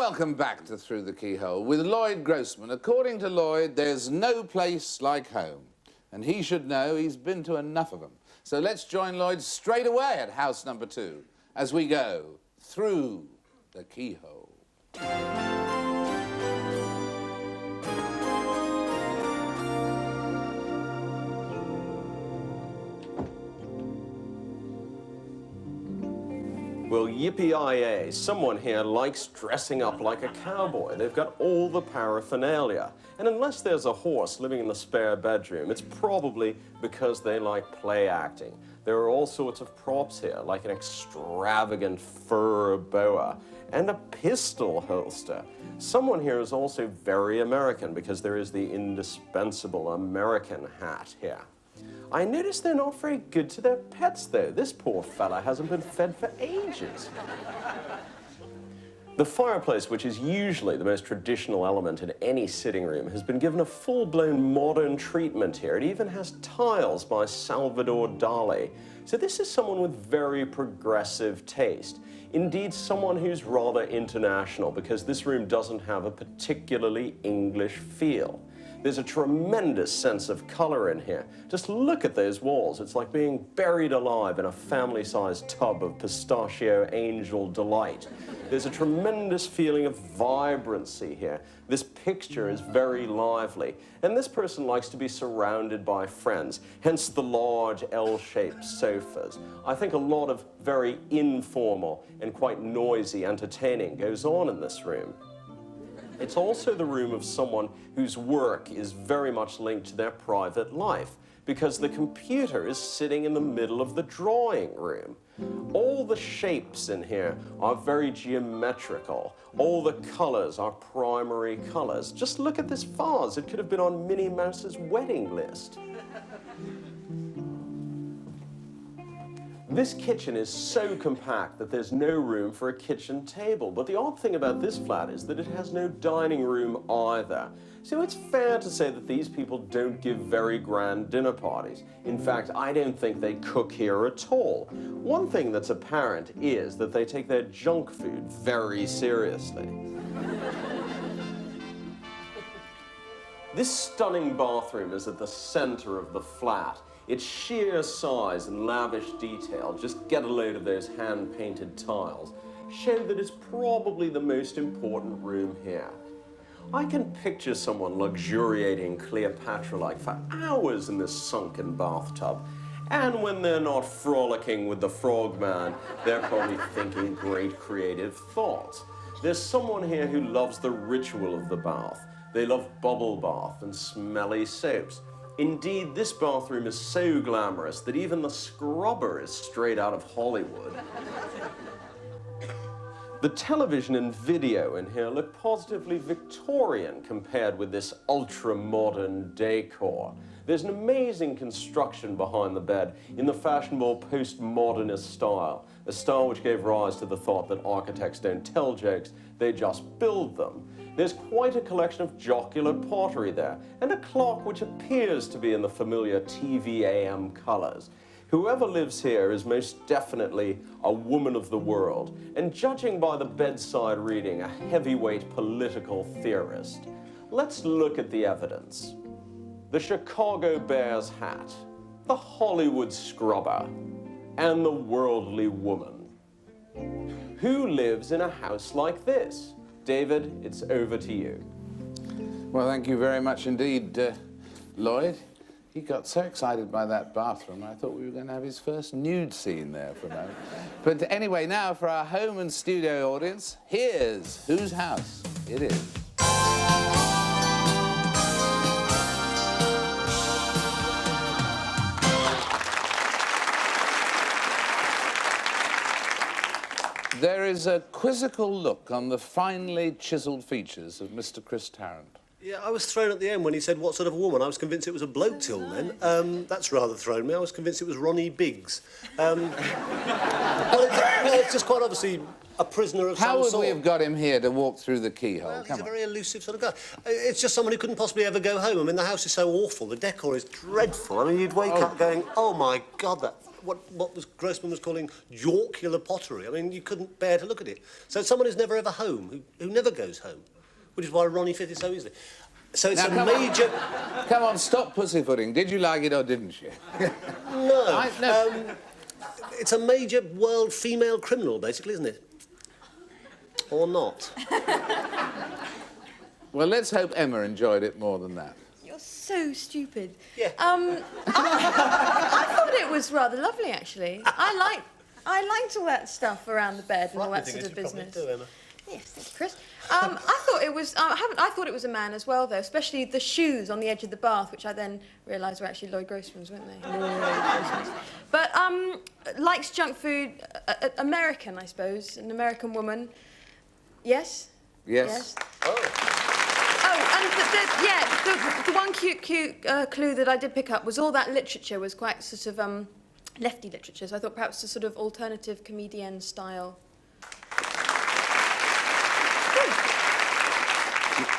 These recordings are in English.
welcome back to Through the Keyhole with Lloyd Grossman. According to Lloyd, there's no place like home. And he should know, he's been to enough of them. So let's join Lloyd straight away at house number 2 as we go Through the Keyhole. Well, yippee-yi-yay, someone here likes dressing up like a cowboy. They've got all the paraphernalia. And unless there's a horse living in the spare bedroom, it's probably because they like play acting. There are all sorts of props here, like an extravagant fur boa and a pistol holster. Someone here is also very American because there is the indispensable American hat here. I notice they're not very good to their pets, though. This poor fella hasn't been fed for ages. The fireplace, which is usually the most traditional element in any sitting room, has been given a full-blown modern treatment here. It even has tiles by Salvador Dali. So this is someone with very progressive taste. Indeed, someone who's rather international, because this room doesn't have a particularly English feel. There's a tremendous sense of color in here. Just look at those walls. It's like being buried alive in a family-sized tub of pistachio angel delight. There's a tremendous feeling of vibrancy here. This picture is very lively. And this person likes to be surrounded by friends, hence the large L-shaped sofas. I think a lot of very informal and quite noisy entertaining goes on in this room. It's also the room of someone whose work is very much linked to their private life, because the computer is sitting in the middle of the drawing room. All the shapes in here are very geometrical. All the colors are primary colors. Just look at this vase. It could have been on Minnie Mouse's wedding list. This kitchen is so compact that there's no room for a kitchen table. But the odd thing about this flat is that it has no dining room either. So it's fair to say that these people don't give very grand dinner parties. In fact, I don't think they cook here at all. One thing that's apparent is that they take their junk food very seriously. This stunning bathroom is at the center of the flat. Its sheer size and lavish detail, just get a load of those hand-painted tiles, show that it's probably the most important room here. I can picture someone luxuriating Cleopatra-like for hours in this sunken bathtub. And when they're not frolicking with the frogman, they're probably thinking great creative thoughts. There's someone here who loves the ritual of the bath. They love bubble bath and smelly soaps. Indeed, this bathroom is so glamorous that even the scrubber is straight out of Hollywood. The television and video in here look positively Victorian compared with this ultra-modern decor. There's an amazing construction behind the bed in the fashionable postmodernist style, a style which gave rise to the thought that architects don't tell jokes, they just build them. There's quite a collection of jocular pottery there, and a clock which appears to be in the familiar TV/AM colors. Whoever lives here is most definitely a woman of the world, and judging by the bedside reading, a heavyweight political theorist. Let's look at the evidence. The Chicago Bears hat, the Hollywood scrubber, and the worldly woman. Who lives in a house like this? David, it's over to you. Well, thank you very much indeed, Lloyd. He got so excited by that bathroom, I thought we were going to have his first nude scene there for a moment. But anyway, now for our home and studio audience, here's whose house it is. There is a quizzical look on the finely chiselled features of Mr. Chris Tarrant. Yeah, I was thrown at the end when he said, what sort of a woman? I was convinced it was a bloke till then. That's rather thrown me. I was convinced it was Ronnie Biggs. Well, it's just quite obviously a prisoner of some sort. How would we have got him here to walk through the keyhole? Well, he's a very elusive sort of guy. It's just someone who couldn't possibly ever go home. I mean, the house is so awful. The decor is dreadful. I mean, you'd wake up going, oh, my God, that Grossman was calling jocular pottery. I mean, you couldn't bear to look at it. So it's someone who's never ever home, who never goes home, which is why Ronnie fitted so easily. So it's now, a major... Come on, stop pussyfooting. Did you like it or didn't you? No. No. It's a major world female criminal, basically, isn't it? Or not? Well, let's hope Emma enjoyed it more than that. You're so stupid. Yeah. I thought it was rather lovely, actually. I liked all that stuff around the bed and all that sort of business. Do, Emma. Yes, thank you, Chris. I thought it was. I thought it was a man as well, though. Especially the shoes on the edge of the bath, which I then realised were actually Lloyd Grossman's, weren't they? Lloyd Grossman's. But likes junk food. American, I suppose, an American woman. Yes. Yes. The one cute clue that I did pick up was all that literature was quite sort of lefty literature. So I thought perhaps a sort of alternative comedienne style.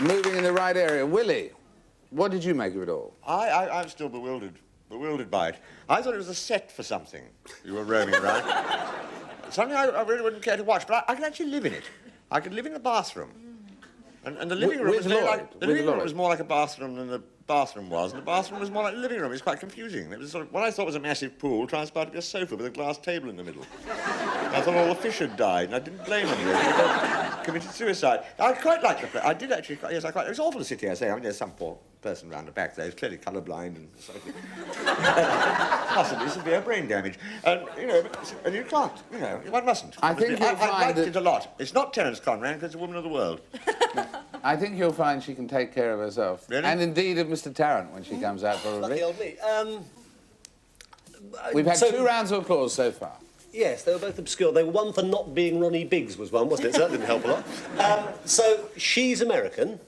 Moving in the right area. Willie, what did you make of it all? I'm still bewildered by it. I thought it was a set for something you were roaming around. Something I really wouldn't care to watch, but I could actually live in it. I could live in the bathroom. And the living room was very like, the living room was more like a bathroom than the bathroom was, and the bathroom was more like the living room. It was quite confusing. It was sort of, what I thought was a massive pool transpired to be a sofa with a glass table in the middle. I thought all the fish had died, and I didn't blame them. They committed suicide. I quite liked the place. I did actually. Yes, I quite. It was awful to sit here. I say, I mean, there's some poor person round the back there who's clearly colourblind and possibly severe brain damage, and you know, and you can't. You know, one mustn't. I think you'll I find liked that... it a lot. It's not Terence Conran, because it's a woman of the world. I think you'll find she can take care of herself. Really? And indeed of Mr. Tarrant when she comes out, probably. Lucky old me. We've had 2 rounds of applause so far. Yes, they were both obscure. They were one for not being Ronnie Biggs was one, wasn't it? So that didn't help a lot. So she's American.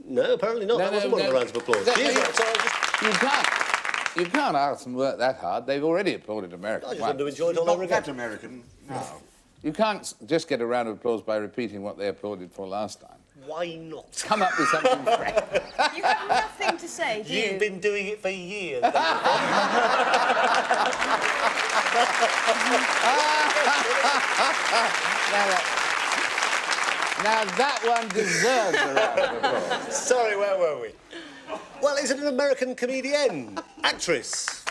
No, apparently not. That wasn't one of the rounds of applause. She is not, so You can't ask them to work that hard. They've already applauded America. I just want to enjoy it all over Not again. that American. No. You can't just get a round of applause by repeating what they applauded for last time. Why not? Come up with something fresh. You have nothing to say, do you? You've been doing it for years. Now that one deserves a round of applause. Sorry, where were we? Well, is it an American comedienne? Actress?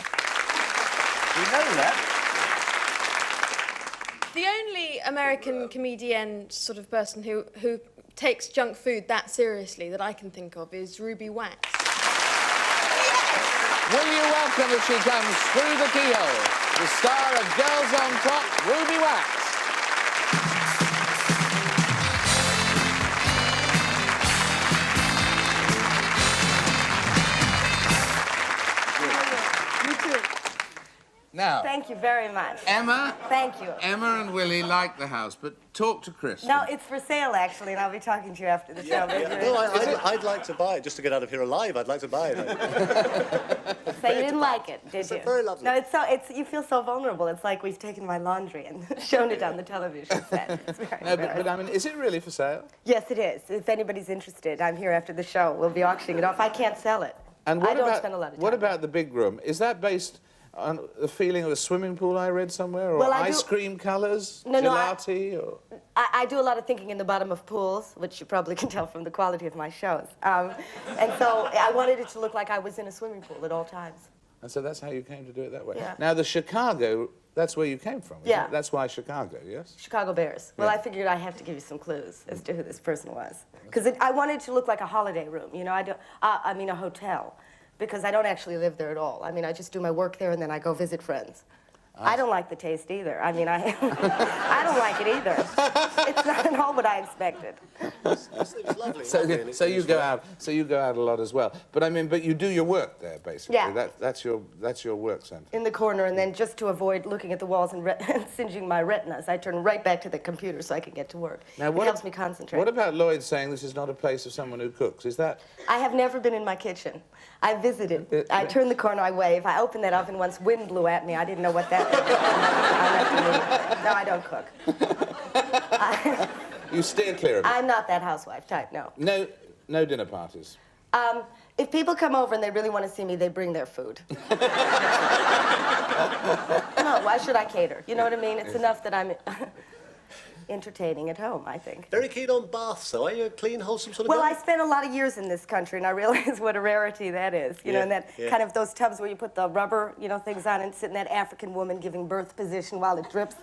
We know that. The only American comedienne sort of person who takes junk food that seriously that I can think of is Ruby Wax. Will you welcome as she comes through the keyhole, the star of Girls on Top, Ruby Wax. Now, Thank you very much. Emma. Thank you. Emma and Willie like the house, but talk to Chris. No, it's for sale, actually, and I'll be talking to you after the show. No, I'd like to buy it. Just to get out of here alive, I'd like to buy it. So you didn't like it, did you? It's very lovely. No, you feel so vulnerable. It's like we've taken my laundry and shown it on the television set. It's very No, but I mean, is it really for sale? Yes, it is. If anybody's interested, I'm here after the show. We'll be auctioning it off. I can't sell it. And what I don't about, spend a lot of time. What about the big room? Is that based on the feeling of a swimming pool I read somewhere, or Well, ice cream colours, No, gelati, or... I do a lot of thinking in the bottom of pools, which you probably can tell from the quality of my shows. And so I wanted it to look like I was in a swimming pool at all times. And so that's how you came to do it that way. Yeah. Now, the Chicago, that's where you came from, isn't Yeah. it? That's why Chicago, yes? Chicago Bears. Well, Yeah. I figured I have to give you some clues as to who this person was. Because I wanted it to look like a holiday room, you know, I mean a hotel. Because I don't actually live there at all. I mean, I just do my work there and then I go visit friends. I don't like the taste either. I mean, I don't like it either. It's not at all what I expected. It's lovely. So you go out a lot as well. But I mean, but you do your work there, basically. Yeah. That's your work centre. In the corner, and then just to avoid looking at the walls and singeing my retinas, I turn right back to the computer so I can get to work. Now, It helps me concentrate. What about Lloyd saying this is not a place of someone who cooks? Is that... I have never been in my kitchen. I visited. I turned the corner, I wave. I opened that oven once, wind blew at me. I didn't know what that meant. No, I don't cook. You steer clear of it? I'm not that housewife type, no. No dinner parties? If people come over and they really want to see me, they bring their food. Why should I cater? You know what I mean? It's enough that I'm entertaining at home, I think. Very keen on baths, though. Are you a clean, wholesome sort of Well, girl? I spent a lot of years in this country, and I realize what a rarity that is. You know, and that kind of those tubs where you put the rubber, you know, things on and sit in that African woman giving birth position while it drips,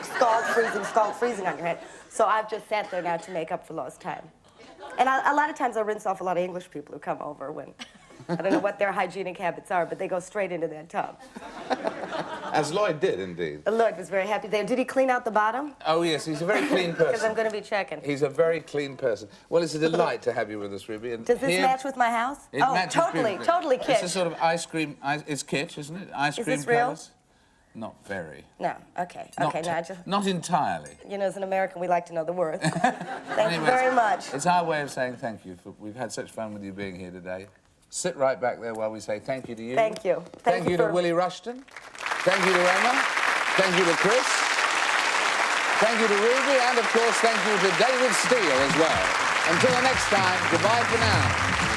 scald freezing on your head. So I've just sat there now to make up for lost time. And a lot of times I rinse off a lot of English people who come over when, I don't know what their hygienic habits are, but they go straight into that tub. As Lloyd did, indeed. Lloyd was very happy there. Did he clean out the bottom? Oh, yes, he's a very clean person. Because I'm going to be checking. He's a very clean person. Well, it's a delight to have you with us, Ruby. And Does this match with my house? It oh, matches totally, beautifully. totally kitsch. It's a sort of ice cream, it's kitsch, isn't it? Ice cream this real? palace. Not very. No, okay. Not Okay, now I just... Not entirely. You know, as an American, we like to know the worth. Thank you very much. It's our way of saying thank you. We've had such fun with you being here today. Sit right back there while we say thank you to you. Thank you. Thank you to Willie Rushton. Thank you to Emma. Thank you to Chris. Thank you to Ruby. And, of course, thank you to David Steele as well. Until the next time, goodbye for now.